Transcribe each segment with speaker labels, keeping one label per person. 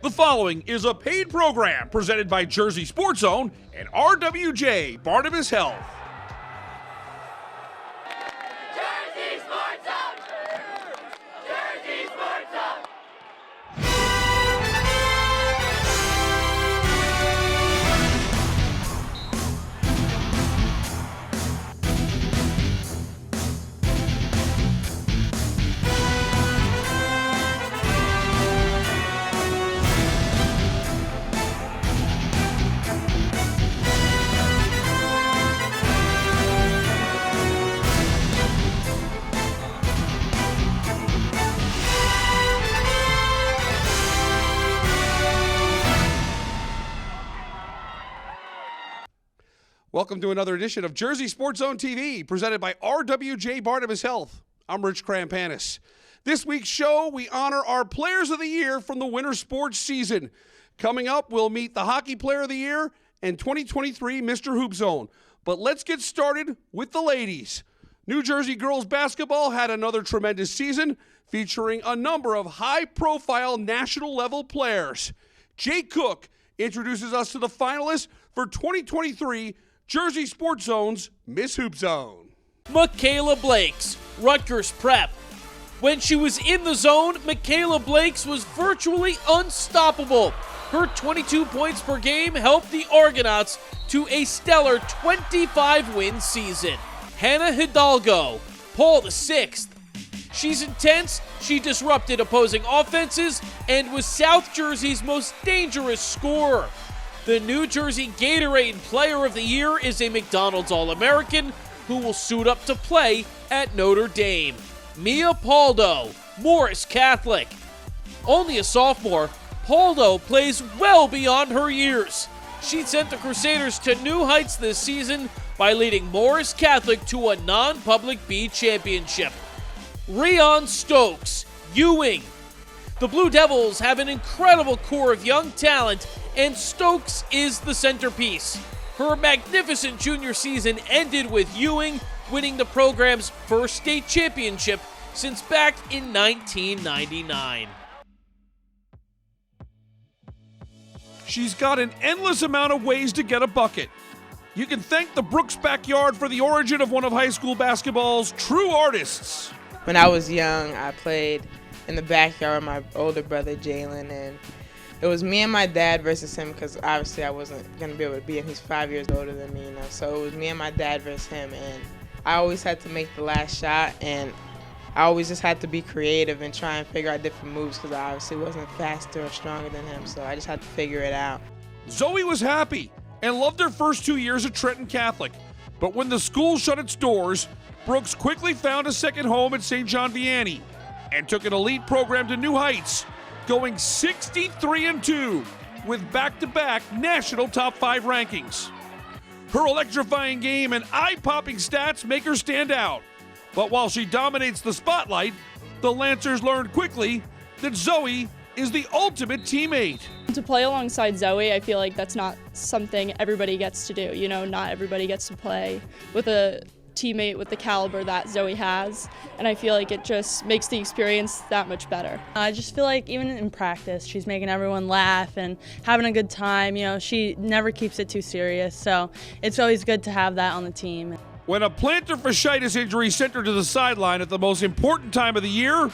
Speaker 1: The following is a paid program presented by Jersey Sports Zone and RWJ Barnabas Health.
Speaker 2: Jersey Sports Zone! Jersey Sports Zone!
Speaker 1: Welcome to another edition of Jersey Sports Zone TV, presented by RWJ Barnabas Health. I'm Rich Krampanis. This week's show, we honor our Players of the Year from the winter sports season. Coming up, we'll meet the Hockey Player of the Year and 2023 Mr. Hoop Zone. But let's get started with the ladies. New Jersey girls basketball had another tremendous season, featuring a number of high-profile national-level players. Jake Cook introduces us to the finalists for 2023 Jersey Sports Zone's Miss Hoop Zone.
Speaker 3: Michaela Blakes, Rutgers Prep. When she was in the zone, Michaela Blakes was virtually unstoppable. Her 22 points per game helped the Argonauts to a stellar 25-win season. Hannah Hidalgo, Paul VI. She's intense, she disrupted opposing offenses, and was South Jersey's most dangerous scorer. The New Jersey Gatorade Player of the Year is a McDonald's All-American who will suit up to play at Notre Dame. Mia Paldo, Morris Catholic. Only a sophomore, Paldo plays well beyond her years. She sent the Crusaders to new heights this season by leading Morris Catholic to a non-public B championship. Rion Stokes, Ewing. The Blue Devils have an incredible core of young talent, and Stokes is the centerpiece. Her magnificent junior season ended with Ewing winning the program's first state championship since back in 1999.
Speaker 1: She's got an endless amount of ways to get a bucket. You can thank the Brooks backyard for the origin of one of high school basketball's true artists.
Speaker 4: When I was young, I played in the backyard with my older brother, Jalen, and it was me and my dad versus him because obviously I wasn't going to be able to beat him. He's 5 years older than me, so it was me and my dad versus him, and I always had to make the last shot, and I always just had to be creative and try and figure out different moves because I obviously wasn't faster or stronger than him, so I just had to figure it out.
Speaker 1: Zoe was happy and loved her first 2 years at Trenton Catholic, but when the school shut its doors, Brooks quickly found a second home at St. John Vianney and took an elite program to new heights, going 63-2 with back-to-back national top 5 rankings. Her electrifying game and eye-popping stats make her stand out. But while she dominates the spotlight, the Lancers learned quickly that Zoe is the ultimate teammate.
Speaker 5: To play alongside Zoe, I feel like that's not something everybody gets to do. Not everybody gets to play with a teammate with the caliber that Zoe has, and I feel like it just makes the experience that much better.
Speaker 6: I just feel like even in practice, she's making everyone laugh and having a good time. She never keeps it too serious, so it's always good to have that on the team.
Speaker 1: When a plantar fasciitis injury sent her to the sideline at the most important time of the year,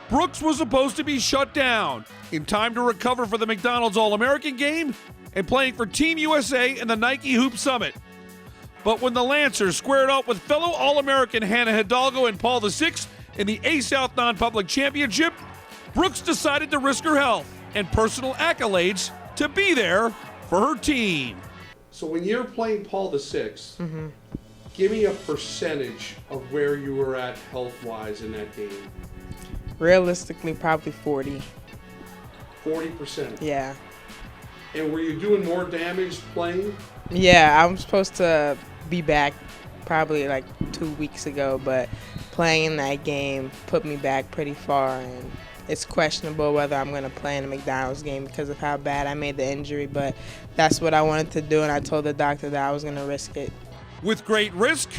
Speaker 1: Brooks was supposed to be shut down in time to recover for the McDonald's All-American game and playing for Team USA in the Nike Hoop Summit. But when the Lancers squared up with fellow All-American Hannah Hidalgo and Paul VI in the A-South Non-Public Championship, Brooks decided to risk her health and personal accolades to be there for her team. So when you're playing Paul VI, give me a percentage of where you were at health-wise in that game.
Speaker 4: Realistically, probably 40.
Speaker 1: 40%?
Speaker 4: Yeah.
Speaker 1: And were you doing more damage playing?
Speaker 4: Yeah, I'm supposed to be back probably like 2 weeks ago, but playing in that game put me back pretty far, and it's questionable whether I'm going to play in the McDonald's game because of how bad I made the injury, but that's what I wanted to do, and I told the doctor that I was going to risk it.
Speaker 1: With great risk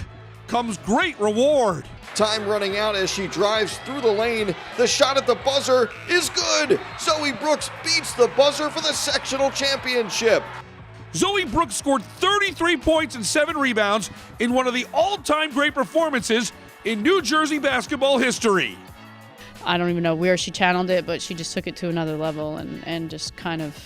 Speaker 1: comes great reward.
Speaker 7: Time running out as she drives through the lane. The shot at the buzzer is good. Zoe Brooks beats the buzzer for the sectional championship.
Speaker 1: Zoe Brooks scored 33 points and 7 rebounds in one of the all-time great performances in New Jersey basketball history.
Speaker 8: I don't even know where she channeled it, but she just took it to another level and just kind of,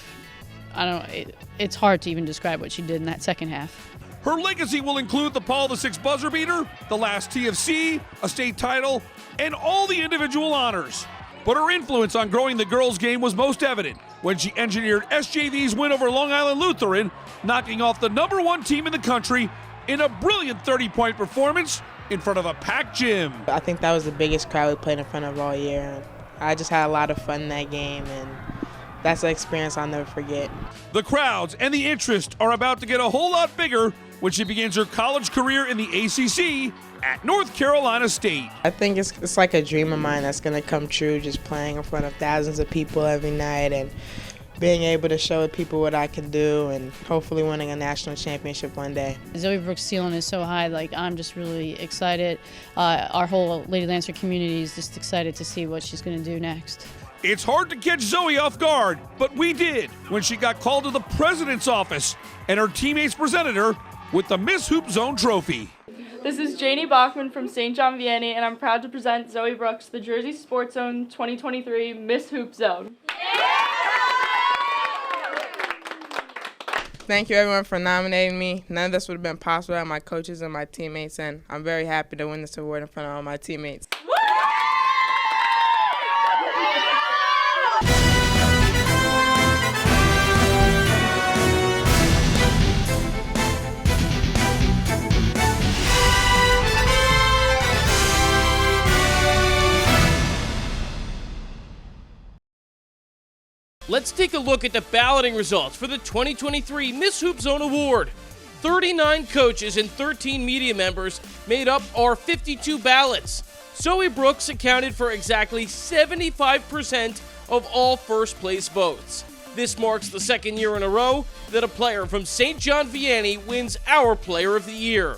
Speaker 8: it's hard to even describe what she did in that second half.
Speaker 1: Her legacy will include the Paul VI buzzer beater, the last TFC, a state title, and all the individual honors. But her influence on growing the girls' game was most evident when she engineered SJV's win over Long Island Lutheran, knocking off the #1 team in the country in a brilliant 30-point performance in front of a packed gym.
Speaker 4: I think that was the biggest crowd we played in front of all year. I just had a lot of fun in that game, and that's an experience I'll never forget.
Speaker 1: The crowds and the interest are about to get a whole lot bigger when she begins her college career in the ACC at North Carolina State.
Speaker 4: I think it's like a dream of mine that's going to come true, just playing in front of thousands of people every night and being able to show people what I can do and hopefully winning a national championship one day.
Speaker 8: Zoe Brooks' ceiling is so high, I'm just really excited. Our whole Lady Lancer community is just excited to see what she's going to do next.
Speaker 1: It's hard to catch Zoe off guard, but we did when she got called to the president's office and her teammates presented her with the Miss Hoop Zone trophy.
Speaker 5: This is Janie Bachman from St. John Vianney, and I'm proud to present Zoe Brooks the Jersey Sports Zone 2023 Miss Hoop Zone.
Speaker 4: Thank you everyone for nominating me. None of this would have been possible without my coaches and my teammates, and I'm very happy to win this award in front of all my teammates.
Speaker 3: Let's take a look at the balloting results for the 2023 Miss Hoop Zone Award. 39 coaches and 13 media members made up our 52 ballots. Zoe Brooks accounted for exactly 75% of all first place votes. This marks the second year in a row that a player from St. John Vianney wins our Player of the Year.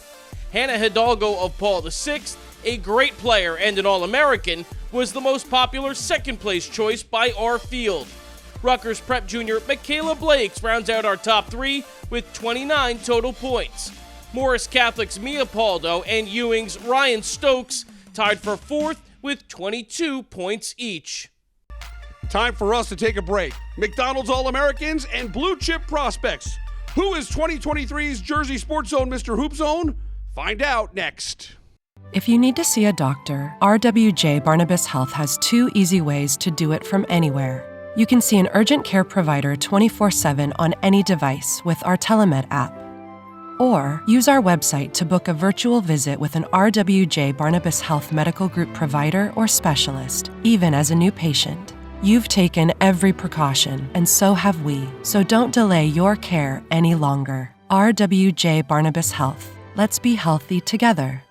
Speaker 3: Hannah Hidalgo of Paul VI, a great player and an All-American, was the most popular second place choice by our field. Rutgers Prep junior Michaela Blakes rounds out our top 3 with 29 total points. Morris Catholic's Mia Paldo and Ewing's Ryan Stokes tied for 4th with 22 points each.
Speaker 1: Time for us to take a break. McDonald's All-Americans and Blue Chip Prospects. Who is 2023's Jersey Sports Zone Mr. Hoop Zone? Find out next.
Speaker 9: If you need to see a doctor, RWJ Barnabas Health has 2 easy ways to do it from anywhere. You can see an urgent care provider 24/7 on any device with our Telemed app. Or use our website to book a virtual visit with an RWJ Barnabas Health Medical Group provider or specialist, even as a new patient. You've taken every precaution, and so have we, so don't delay your care any longer. RWJ Barnabas Health. Let's be healthy together.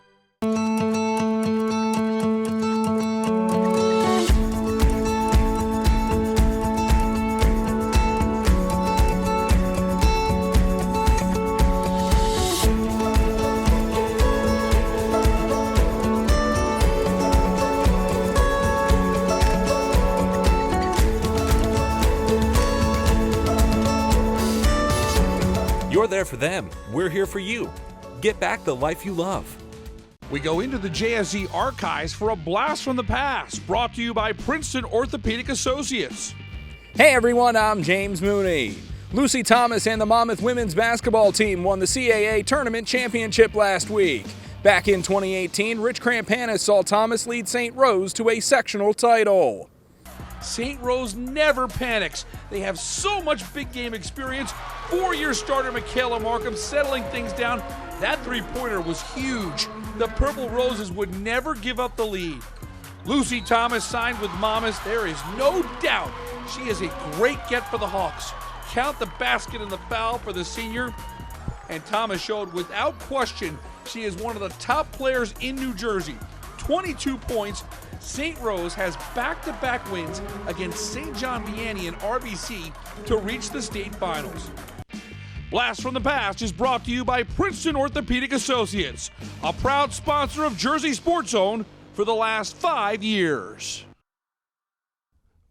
Speaker 10: You're there for them. We're here for you. Get back the life you love.
Speaker 1: We go into the JSE archives for a blast from the past, brought to you by Princeton Orthopedic Associates.
Speaker 11: Hey everyone, I'm James Mooney. Lucy Thomas and the Monmouth women's basketball team won the CAA tournament championship last week. Back in 2018, Rich Crampanis saw Thomas lead St. Rose to a sectional title.
Speaker 1: St. Rose never panics. They have so much big game experience. 4-year starter Michaela Markham settling things down. That three-pointer was huge. The Purple Roses would never give up the lead. Lucy Thomas signed with Monmouth. There is no doubt she is a great get for the Hawks. Count the basket and the foul for the senior. And Thomas showed without question she is one of the top players in New Jersey. 22 points. St. Rose has back-to-back wins against St. John Vianney and RBC to reach the state finals. Blast from the Past is brought to you by Princeton Orthopedic Associates, a proud sponsor of Jersey Sports Zone for the last 5 years.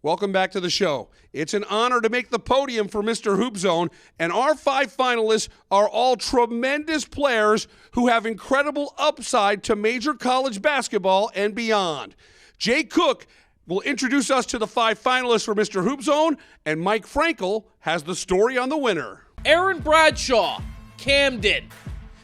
Speaker 1: Welcome back to the show. It's an honor to make the podium for Mr. Hoop Zone, and our 5 finalists are all tremendous players who have incredible upside to major college basketball and beyond. Jay Cook will introduce us to the 5 finalists for Mr. Hoop Zone, and Mike Frankel has the story on the winner.
Speaker 3: Aaron Bradshaw, Camden.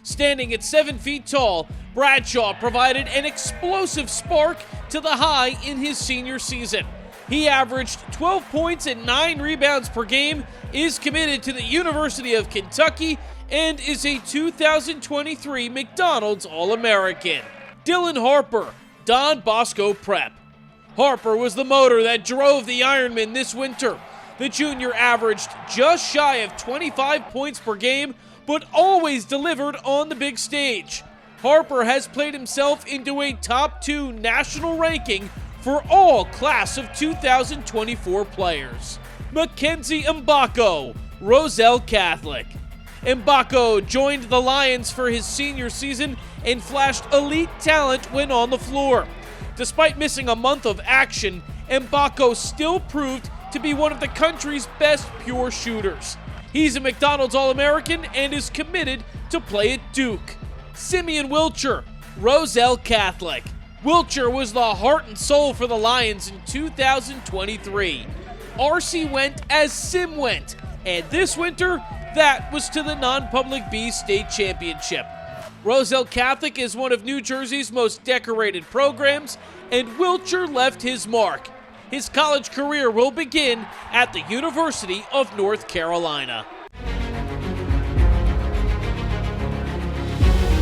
Speaker 3: Standing at 7 feet tall, Bradshaw provided an explosive spark to the high in his senior season. He averaged 12 points and 9 rebounds per game, is committed to the University of Kentucky, and is a 2023 McDonald's All-American. Dylan Harper, Don Bosco Prep. Harper was the motor that drove the Ironmen this winter. The junior averaged just shy of 25 points per game, but always delivered on the big stage. Harper has played himself into a top 2 national ranking for all class of 2024 players. Mackenzie Mbako, Roselle Catholic. Mbako joined the Lions for his senior season and flashed elite talent when on the floor. Despite missing a month of action, Mbako still proved to be one of the country's best pure shooters. He's a McDonald's All-American and is committed to play at Duke. Simeon Wilcher, Roselle Catholic. Wilcher was the heart and soul for the Lions in 2023. RC went as Sim went, and this winter, that was to the non-public B state championship. Roselle Catholic is one of New Jersey's most decorated programs, and Wilcher left his mark. His college career will begin at the University of North Carolina.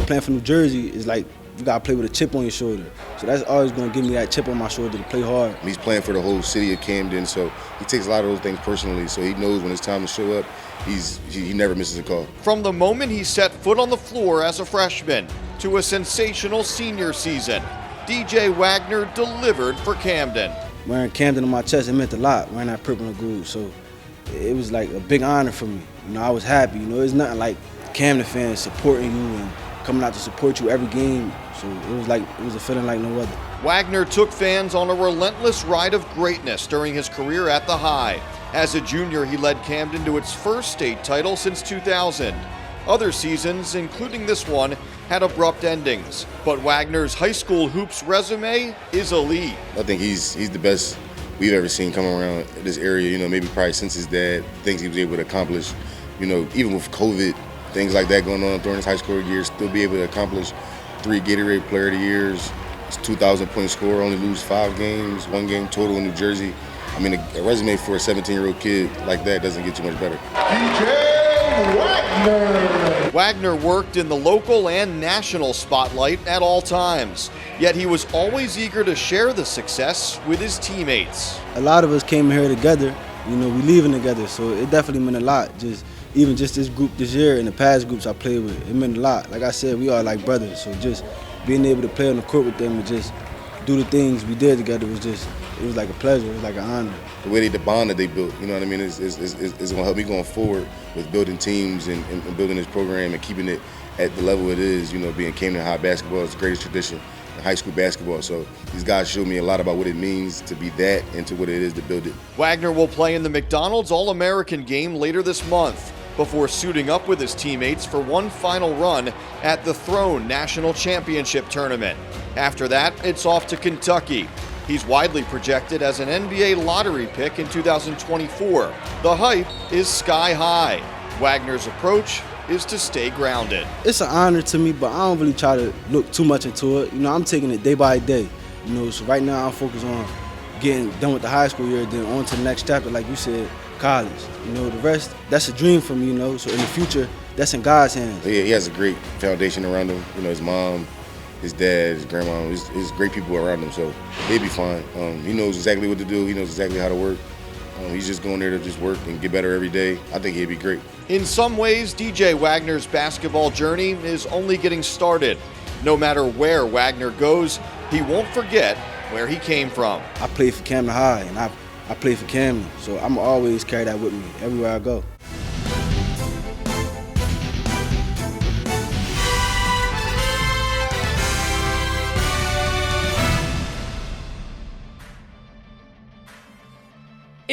Speaker 12: Playing for New Jersey is like you gotta play with a chip on your shoulder. So that's always gonna give me that chip on my shoulder to play hard.
Speaker 13: He's playing for the whole city of Camden, so he takes a lot of those things personally. So he knows when it's time to show up, he never misses a call.
Speaker 7: From the moment he set foot on the floor as a freshman to a sensational senior season, DJ Wagner delivered for Camden.
Speaker 12: Wearing Camden on my chest, it meant a lot, wearing that purple and gold. So it was like a big honor for me. You know, I was happy. You know, it's nothing like Camden fans supporting you and coming out to support you every game. So it was a feeling like no other.
Speaker 7: Wagner took fans on a relentless ride of greatness during his career at the High. As a junior, he led Camden to its first state title since 2000. Other seasons, including this one, had abrupt endings, but Wagner's high school hoops resume is elite.
Speaker 13: I think he's the best we've ever seen come around this area, you know, maybe probably since his dad, things he was able to accomplish, you know, even with COVID, things like that going on during his high school years, still be able to accomplish 3 Gatorade Player of the Years, 2,000-point scorer, only lose 5 games, 1 game total in New Jersey. I mean, a resume for a 17-year-old kid like that doesn't get you much better.
Speaker 7: DJ Wagner! Wagner worked in the local and national spotlight at all times, yet he was always eager to share the success with his teammates.
Speaker 12: A lot of us came here together, you know, we leaving together, so it definitely meant a lot. Even just this group this year and the past groups I played with, it meant a lot. Like I said, we are like brothers, so just being able to play on the court with them and just do the things we did together it was like a pleasure, it was like an honor.
Speaker 13: The bond that they built, you know what I mean, is going to help me going forward with building teams and building this program and keeping it at the level it is, you know, being Camden High basketball is the greatest tradition in high school basketball. So these guys showed me a lot about what it means to be that and to what it is to build it.
Speaker 7: Wagner will play in the McDonald's All-American game later this month, before suiting up with his teammates for one final run at the Throne National Championship Tournament. After that, it's off to Kentucky. He's widely projected as an NBA lottery pick in 2024. The hype is sky high. Wagner's approach is to stay grounded.
Speaker 12: It's an honor to me, but I don't really try to look too much into it. You know, I'm taking it day by day. You know, so right now I'm focused on getting done with the high school year, then on to the next chapter, like you said, college. You know, the rest, that's a dream for me, you know, so in the future, that's in God's hands.
Speaker 13: Yeah, he has a great foundation around him. You know, his mom, his dad, his grandma, his great people around him, so he'll be fine. He knows exactly what to do. He knows exactly how to work. He's just going there to just work and get better every day. I think he'll be great.
Speaker 7: In some ways, DJ Wagner's basketball journey is only getting started. No matter where Wagner goes, he won't forget where he came from.
Speaker 12: I played for Camden High, and I played for Camden, so I'm always carry that with me everywhere I go.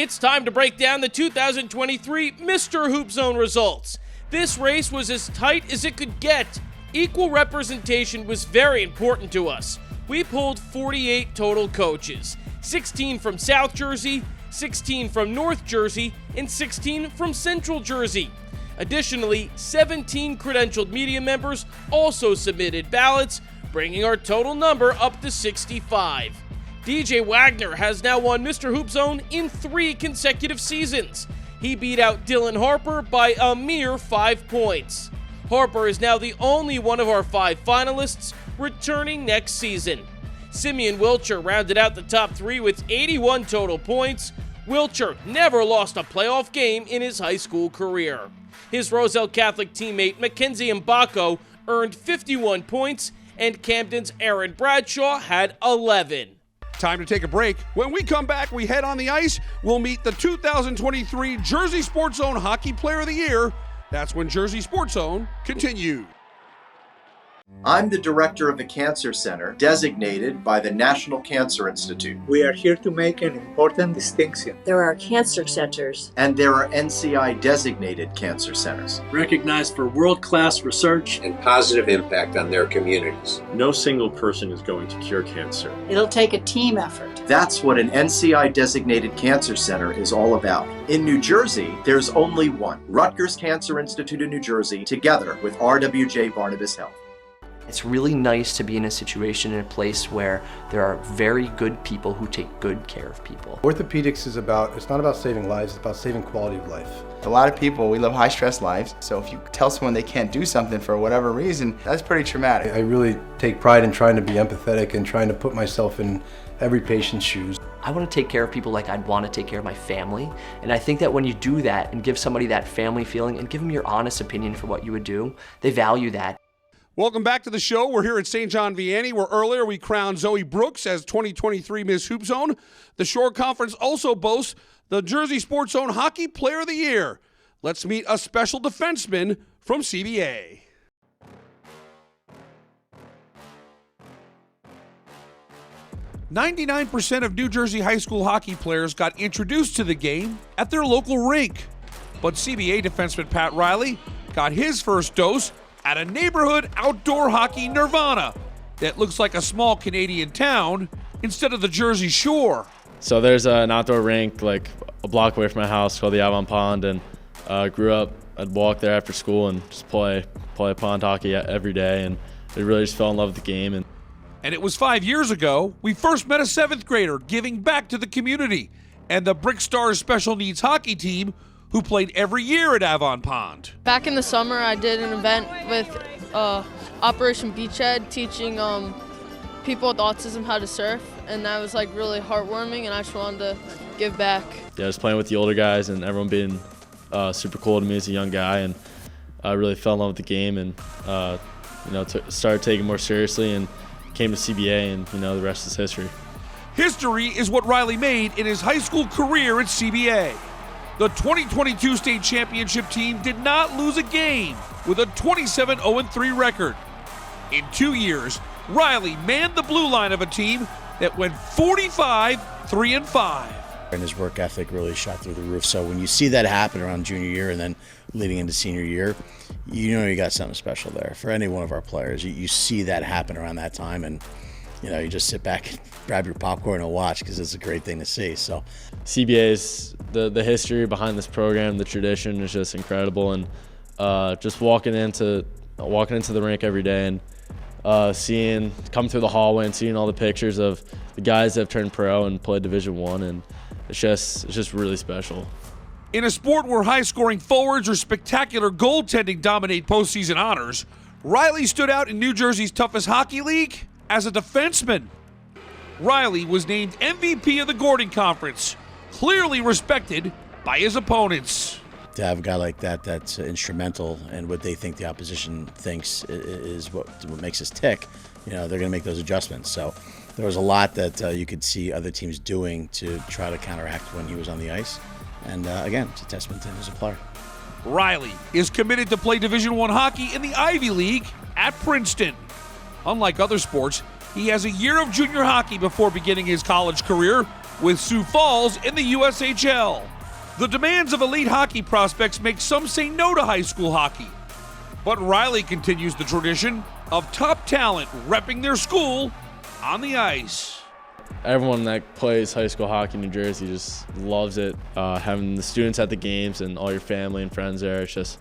Speaker 3: It's time to break down the 2023 Mr. Hoop Zone results. This race was as tight as it could get. Equal representation was very important to us. We pulled 48 total coaches, 16 from South Jersey, 16 from North Jersey, and 16 from Central Jersey. Additionally, 17 credentialed media members also submitted ballots, bringing our total number up to 65. DJ Wagner has now won Mr. Hoop Zone in 3 consecutive seasons. He beat out Dylan Harper by a mere 5 points. Harper is now the only one of our 5 finalists returning next season. Simeon Wilcher rounded out the top 3 with 81 total points. Wilcher never lost a playoff game in his high school career. His Roselle Catholic teammate Mackenzie Mbako earned 51 points, and Camden's Aaron Bradshaw had 11.
Speaker 1: Time to take a break. When we come back, we head on the ice. We'll meet the 2023 Jersey Sports Zone Hockey Player of the Year. That's when Jersey Sports Zone continues.
Speaker 14: I'm the director of the Cancer Center, designated by the National Cancer Institute.
Speaker 15: We are here to make an important distinction.
Speaker 16: There are cancer centers.
Speaker 14: And there are NCI-designated cancer centers.
Speaker 17: Recognized for world-class research
Speaker 18: and positive impact on their communities.
Speaker 19: No single person is going to cure cancer.
Speaker 16: It'll take a team effort.
Speaker 14: That's what an NCI-designated cancer center is all about. In New Jersey, there's only one. Rutgers Cancer Institute in New Jersey, together with RWJ Barnabas Health.
Speaker 20: It's really nice to be in a situation in a place where there are very good people who take good care of people.
Speaker 21: Orthopedics is it's not about saving lives, it's about saving quality of life.
Speaker 22: A lot of people, we live high stress lives, so if you tell someone they can't do something for whatever reason, that's pretty traumatic.
Speaker 21: I really take pride in trying to be empathetic and trying to put myself in every patient's shoes.
Speaker 20: I want to take care of people like I'd want to take care of my family, and I think that when you do that and give somebody that family feeling and give them your honest opinion for what you would do, they value that.
Speaker 1: Welcome back to the show. We're here at St. John Vianney, where earlier we crowned Zoe Brooks as 2023 Miss Hoop Zone. The Shore Conference also boasts the Jersey Sports Zone Hockey Player of the Year. Let's meet a special defenseman from CBA. "99% of New Jersey high school hockey players got introduced to the game at their local rink. But CBA defenseman Pat Riley got his first dose at a neighborhood outdoor hockey nirvana that looks like a small Canadian town instead of the Jersey Shore."
Speaker 23: So there's an outdoor rink like a block away from my house called the Avon Pond, and grew up, I'd walk there after school and just play pond hockey every day, and I really just fell in love with the game.
Speaker 1: And it was 5 years ago we first met a 7th grader giving back to the community and the Brick Stars special needs hockey team who played every year at Avon Pond.
Speaker 24: Back in the summer, I did an event with Operation Beachhead, teaching people with autism how to surf, and that was like really heartwarming, and I just wanted to give back.
Speaker 23: Yeah, just playing with the older guys and everyone being super cool to me as a young guy, and I really fell in love with the game, and started taking it more seriously, and came to CBA, and the rest is history.
Speaker 1: History is what Riley made in his high school career at CBA. The 2022 state championship team did not lose a game with a 27-0-3 record. In 2 years, Riley manned the blue line of a team that went 45-3-5.
Speaker 25: And his work ethic really shot through the roof. So when you see that happen around junior year and then leading into senior year, you got something special there. For any one of our players, you see that happen around that time, and you just sit back and grab your popcorn and watch, because it's a great thing to see. So
Speaker 23: CBA's, the history behind this program, the tradition is just incredible, and just walking into the rink every day and coming through the hallway and seeing all the pictures of the guys that have turned pro and played Division I, and it's just really special.
Speaker 1: In a sport where high-scoring forwards or spectacular goaltending dominate postseason honors, Riley stood out in New Jersey's toughest hockey league as a defenseman. Riley was named MVP of the Gordon Conference, clearly respected by his opponents.
Speaker 25: To have a guy like that that's instrumental in what they think the opposition thinks is what makes us tick, they're going to make those adjustments. So there was a lot that you could see other teams doing to try to counteract when he was on the ice. And again, it's a testament to him as a player.
Speaker 1: Riley is committed to play Division I hockey in the Ivy League at Princeton. Unlike other sports, he has a year of junior hockey before beginning his college career, with Sioux Falls in the USHL. The demands of elite hockey prospects make some say no to high school hockey. But Riley continues the tradition of top talent repping their school on the ice.
Speaker 23: Everyone that plays high school hockey in New Jersey just loves it. Having the students at the games and all your family and friends there, it's just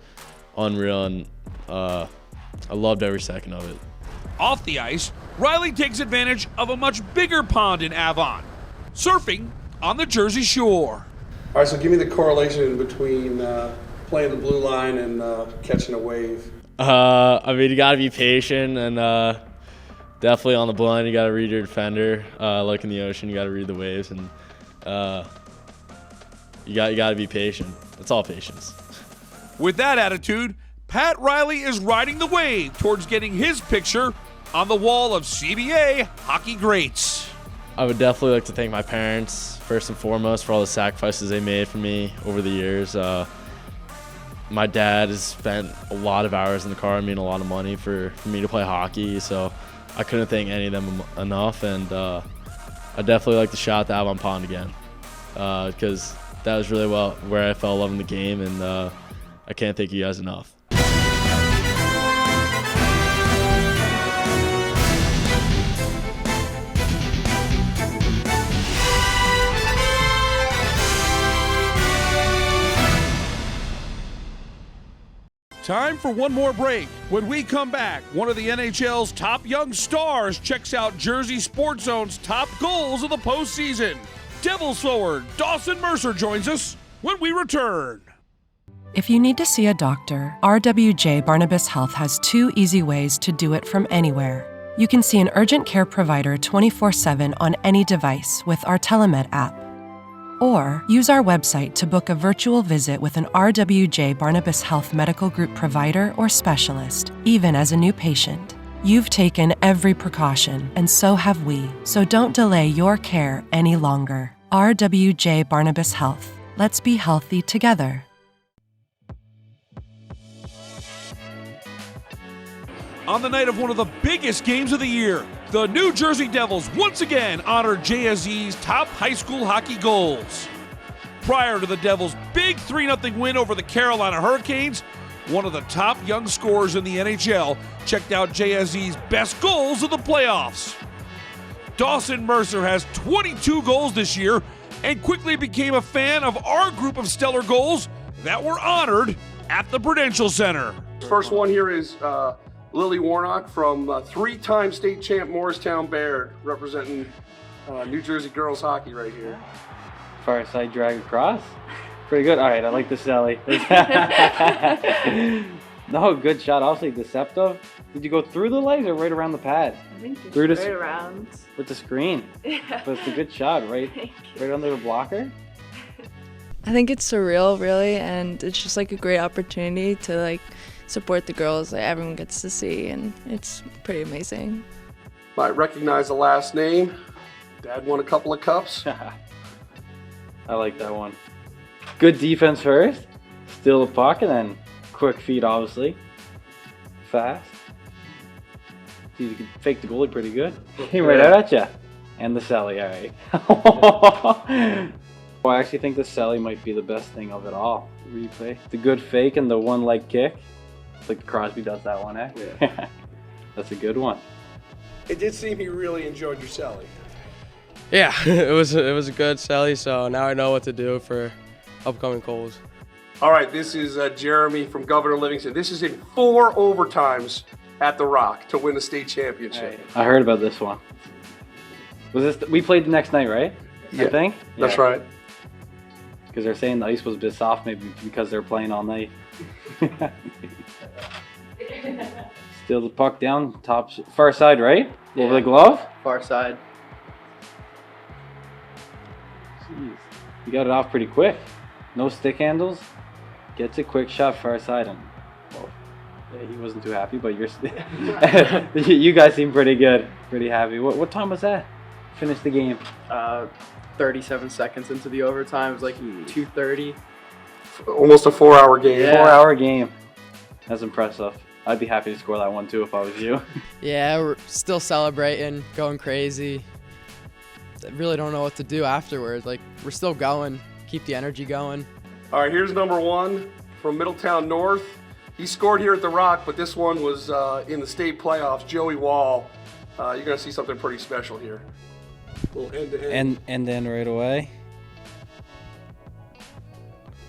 Speaker 23: unreal, and I loved every second of it.
Speaker 1: Off the ice, Riley takes advantage of a much bigger pond in Avon, surfing on the Jersey Shore.
Speaker 2: All right, so give me the correlation between playing the blue line and catching a wave.
Speaker 23: I mean, you got to be patient, and definitely on the blue line, you got to read your defender. Like in the ocean, you got to read the waves, and you got to be patient. It's all patience.
Speaker 1: With that attitude, Pat Riley is riding the wave towards getting his picture on the wall of CBA hockey greats.
Speaker 23: I would definitely like to thank my parents, first and foremost, for all the sacrifices they made for me over the years. My dad has spent a lot of hours in the car, a lot of money for me to play hockey, so I couldn't thank any of them enough, and I definitely like to shout out the Avon Pond again, because that was really where I fell in love in the game, and I can't thank you guys enough.
Speaker 1: Time for one more break. When we come back, one of the NHL's top young stars checks out Jersey Sports Zone's top goals of the postseason. Devils forward Dawson Mercer joins us when we return.
Speaker 9: If you need to see a doctor, RWJ Barnabas Health has 2 easy ways to do it from anywhere. You can see an urgent care provider 24/7 on any device with our Telemed app. Or use our website to book a virtual visit with an RWJ Barnabas Health Medical Group provider or specialist, even as a new patient. You've taken every precaution, and so have we, so don't delay your care any longer. RWJ Barnabas Health. Let's be healthy together.
Speaker 1: On the night of one of the biggest games of the year, the New Jersey Devils once again honored JSE's top high school hockey goals. Prior to the Devils' big 3-0 win over the Carolina Hurricanes, one of the top young scorers in the NHL checked out JSE's best goals of the playoffs. Dawson Mercer has 22 goals this year and quickly became a fan of our group of stellar goals that were honored at the Prudential Center.
Speaker 2: First one here is Lily Warnock from 3-time state champ Morristown Baird, representing New Jersey girls hockey right here.
Speaker 4: Far side drag across. Pretty good. All right, I like the Sally. No, good shot. Obviously deceptive. Did you go through the legs or right around the pad?
Speaker 5: I think just
Speaker 4: through
Speaker 5: right around.
Speaker 4: With the screen.
Speaker 5: Yeah.
Speaker 4: But it's a good shot, right? Right under the blocker.
Speaker 6: I think it's surreal, really, and it's just like a great opportunity to like support the girls that everyone gets to see, and it's pretty amazing.
Speaker 2: Might recognize the last name. Dad won a couple of cups.
Speaker 4: I like that one. Good defense first, steal the puck, and then quick feet, obviously. Fast. You can fake the goalie pretty good. Came right out at you. And the Sally, all right. Well, I actually think the Sally might be the best thing of it all. Replay. The good fake and the one leg kick. It's like Crosby does that one, eh? Yeah. That's a good one.
Speaker 2: It did seem you really enjoyed your Sally.
Speaker 8: Yeah, it was a good Sally, so now I know what to do for upcoming goals.
Speaker 2: All right, this is Jeremy from Governor Livingston. This is in 4 overtimes at the Rock to win the state championship.
Speaker 4: I heard about this one. Was this we played the next night, right?
Speaker 2: Yeah,
Speaker 4: I think
Speaker 2: that's right.
Speaker 4: Because they're saying the ice was a bit soft, maybe because they're playing all night. Steal the puck down, top far side, right? Over the glove.
Speaker 5: Far side.
Speaker 4: Jeez. You got it off pretty quick. No stick handles. Gets a quick shot far side, and well, he wasn't too happy. But you're, you guys seem pretty good, pretty happy. What time was that? Finished the game.
Speaker 5: 37 seconds into the overtime. It was like 2:30.
Speaker 2: Almost a 4-hour game.
Speaker 4: Yeah. 4-hour game. That's impressive. I'd be happy to score that one too if I was you.
Speaker 26: Yeah, we're still celebrating, going crazy.
Speaker 5: really don't know what to do afterwards. Like, we're still going, keep the energy going.
Speaker 2: All right, here's number 1 from Middletown North. He scored here at the Rock, but this one was in the state playoffs. Joey Wall. You're gonna see something pretty special here. Little end-to-end.
Speaker 4: And then right away.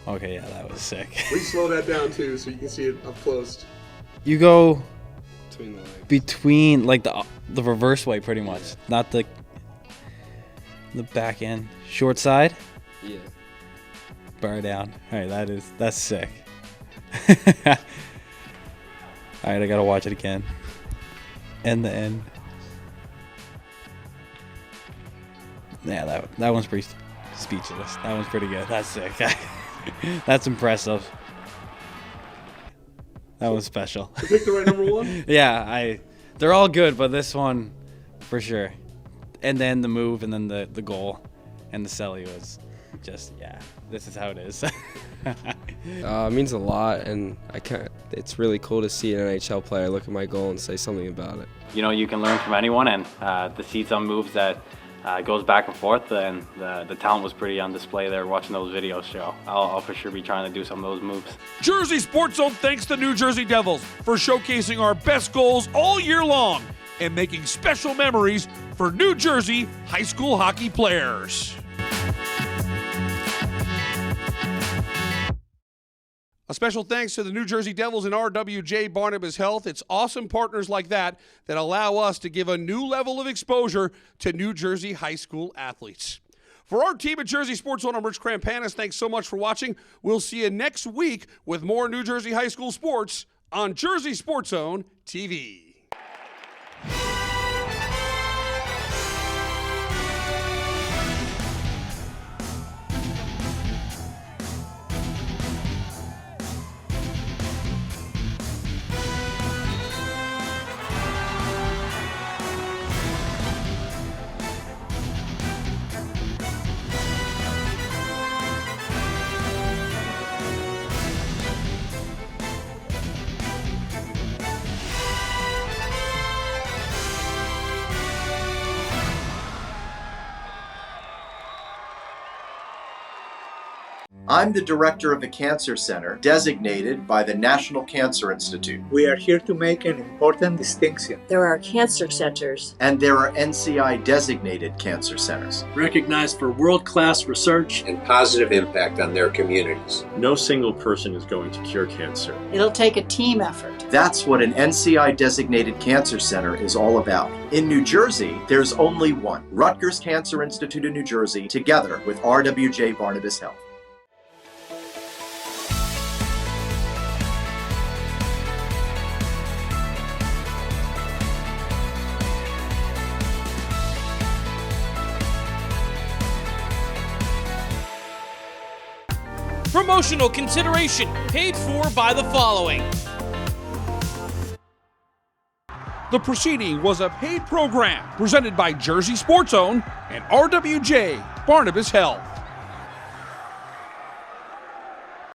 Speaker 4: Okay, yeah, that was sick.
Speaker 2: Please slow that down too, so you can see it up close.
Speaker 4: You go
Speaker 2: Between the legs.
Speaker 4: between, like, the reverse way, pretty much, not the back end. Short side.
Speaker 8: Yeah.
Speaker 4: Bar down. All right, that's sick. All right, I gotta watch it again. End to end. Yeah, that one's pretty speechless. That one's pretty good. That's sick. That's impressive. That was special.
Speaker 2: You picked the right number 1?
Speaker 4: Yeah, they're all good, but this one for sure. And then the move, and then the goal, and the celly was just, yeah, this is how it is.
Speaker 8: It means a lot, and it's really cool to see an NHL player look at my goal and say something about it.
Speaker 4: You know, you can learn from anyone, and to see some moves that goes back and forth, and the talent was pretty on display there watching those videos, so I'll for sure be trying to do some of those moves.
Speaker 1: Jersey Sports Zone thanks the New Jersey Devils for showcasing our best goals all year long and making special memories for New Jersey high school hockey players. A special thanks to the New Jersey Devils and RWJ Barnabas Health. It's awesome partners like that that allow us to give a new level of exposure to New Jersey high school athletes. For our team at Jersey Sports Zone, I'm Rich Krampanis. Thanks so much for watching. We'll see you next week with more New Jersey high school sports on Jersey Sports Zone TV.
Speaker 14: I'm the director of the Cancer Center, designated by the National Cancer Institute.
Speaker 15: We are here to make an important distinction.
Speaker 16: There are cancer centers.
Speaker 14: And there are NCI-designated cancer centers.
Speaker 17: Recognized for world-class research
Speaker 18: and positive impact on their communities.
Speaker 19: No single person is going to cure cancer.
Speaker 16: It'll take a team effort.
Speaker 14: That's what an NCI-designated cancer center is all about. In New Jersey, there's only one, Rutgers Cancer Institute in New Jersey, together with RWJ Barnabas Health.
Speaker 3: Promotional consideration paid for by the following.
Speaker 1: The proceeding was a paid program presented by Jersey Sports Zone and RWJ Barnabas Health.